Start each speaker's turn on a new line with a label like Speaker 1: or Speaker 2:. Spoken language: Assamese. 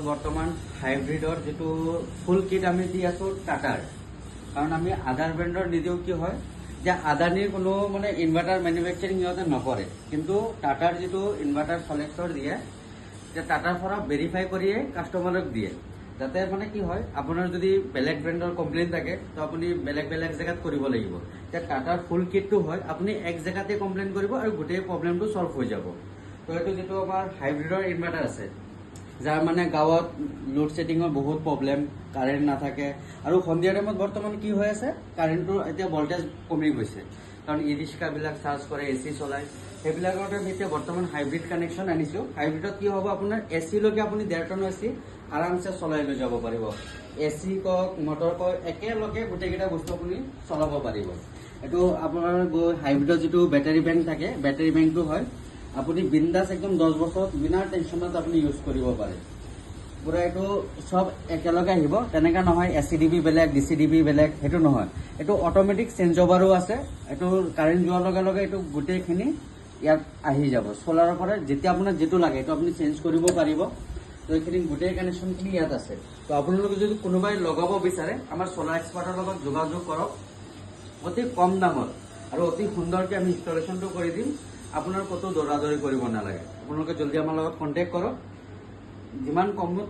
Speaker 1: লগত বৰ্তমান হাইব্ৰিডৰ যেটো ফুল কিট আমি দি আছো টাটাৰ, কাৰণ আমি আদাৰ ব্ৰেণ্ডৰ নিদিও। কি হয় যে আদানিৰ কোনো মানে ইনভাৰ্টাৰ মেনুফেকচাৰিং সিহঁতে নকৰে, কিন্তু টাটাৰ যেটো ইনভাৰ্টাৰ সলেক্টৰ দিয়ে যে টাটাৰ পৰা ভেৰিফাই কৰিয়ে কাষ্টমাৰক দিয়ে, যাতে মানে কি হয় আপোনাৰ যদি বেলেগ ব্ৰেণ্ডৰ কমপ্লেইন থাকে তো আপুনি বেলেগ বেলেগ জেগাত কৰিব লাগিব। যে টাটাৰ ফুল কিটটো হয় আপুনি এক জেগাতে কমপ্লেইন কৰিব আৰু গোটেই প্ৰব্লেমটো সলভ হৈ যাব। তো এইটো যেটো আমাৰ হাইব্ৰিডৰ ইনভাৰ্টাৰ আছে, যাৰ মানে গাঁৱত লোড শেডিঙৰ বহুত প্ৰব্লেম, কাৰেণ্ট নাথাকে, আৰু সন্ধিয়া টাইমত বৰ্তমান কি হৈ আছে কাৰেণ্টৰ এতিয়া ভল্টেজ কমি গৈছে, কাৰণ ই ৰিক্সাবিলাক চাৰ্জ কৰে, এ চি চলায়, সেইবিলাকৰ আমি এতিয়া বৰ্তমান হাইব্ৰিড কানেকশ্যন আনিছোঁ। হাইব্ৰিডত কি হ'ব আপোনাৰ এ চিলৈকে আপুনি 1.5 টন এ চি আৰামছে চলাই লৈ যাব পাৰিব। এ চি কওক মটৰ কওক একেলগে গোটেইকেইটা বস্তু আপুনি চলাব পাৰিব। এইটো আপোনাৰ হাইব্ৰিডৰ যিটো বেটাৰী বেংক থাকে, বেটাৰী বেংকটো হয় আপুনি বিন্দাছ একদম 10 বছৰ বিনা টেনশ্যনত আপুনি ইউজ কৰিব পাৰে। পুৰা এইটো সব একেলগে আহিব, তেনেকা নহয় এচিডিবি বেলেগ ডিচিডিবি বেলেগ, সেইটো নহয়। এইটো অট'মেটিক চেঞ্জ অভাৰো আছে, এইটো কাৰেণ্ট যোৱাৰ লগে লগে এইটো গোটেইখিনি ইয়াত আহি যাব। সোলাৰৰ পৰা যেতিয়া আপোনাৰ যেটো লাগে এইটো আপুনি চেঞ্জ কৰিব পাৰিব। তো এইখিনি গোটেই কানেকশ্যনখিনি ইয়াত আছে। তো আপোনালোকে যদি কোনোবাই লগাব বিচাৰে আমাৰ সোলাৰ এক্সপাৰ্টৰ লগত যোগাযোগ কৰক, অতি কম দামত আৰু অতি সুন্দৰকৈ আমি ইনষ্টলেশ্যনটো কৰি দিম। আপোনাৰ ক'তো দৌৰা দৌৰি কৰিব নালাগে, আপোনালোকে জলদি আমাৰ লগত কণ্টেক্ট কৰক। যিমান কমত